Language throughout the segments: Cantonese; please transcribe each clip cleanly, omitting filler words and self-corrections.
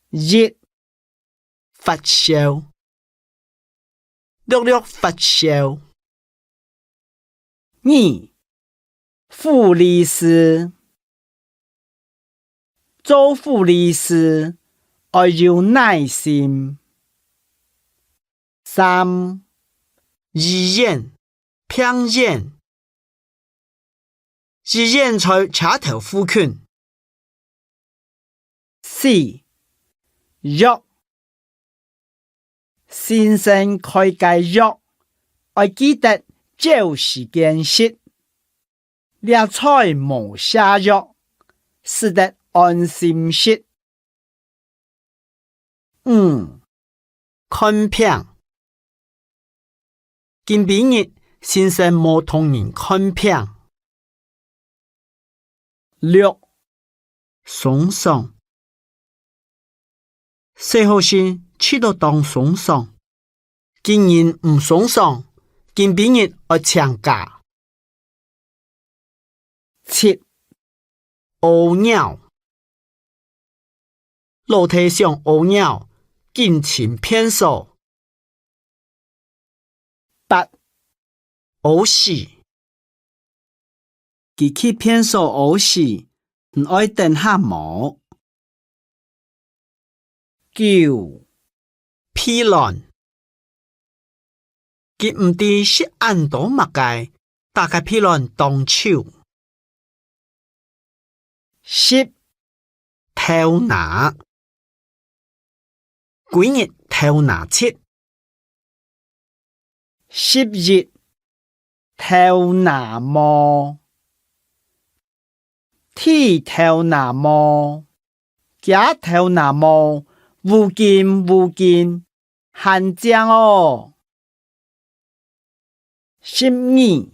熱發燒，略略發燒。2. 護理師做護理師要有耐心。3. 醫院病院，醫院在車頭附近。4. 藥先生開嘅藥要記得照時間食，掠菜無下藥，使得安心食。5. 看病，近幾日先生冇同人看病。6. 送喪，細號時去到當送喪，今日唔送喪，近幾日要請假。7. 烏鳥，樓梯上烏鳥，盡情騙數。8. 烏死，佢去騙數烏死，唔愛等下冇。9. 疲勞，佢唔知是按到乜嘅，大概疲勞動手。10. 偷拿，幾日偷拿切。11. 偷拿毛，剃偷拿毛，假偷拿毛，無盡，很正哦。12.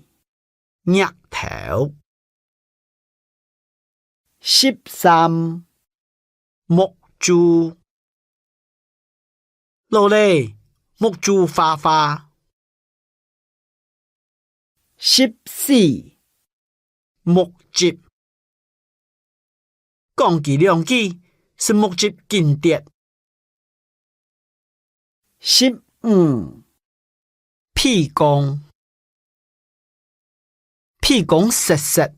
額頭， 13. 木珠，落嚟木珠花花。14. 木節，講幾兩句是木節經典。15. 屁公，屁公實實。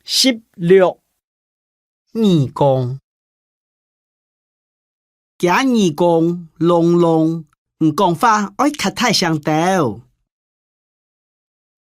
16. 耳公，假耳公聾聾，唔講話愛較大聲調。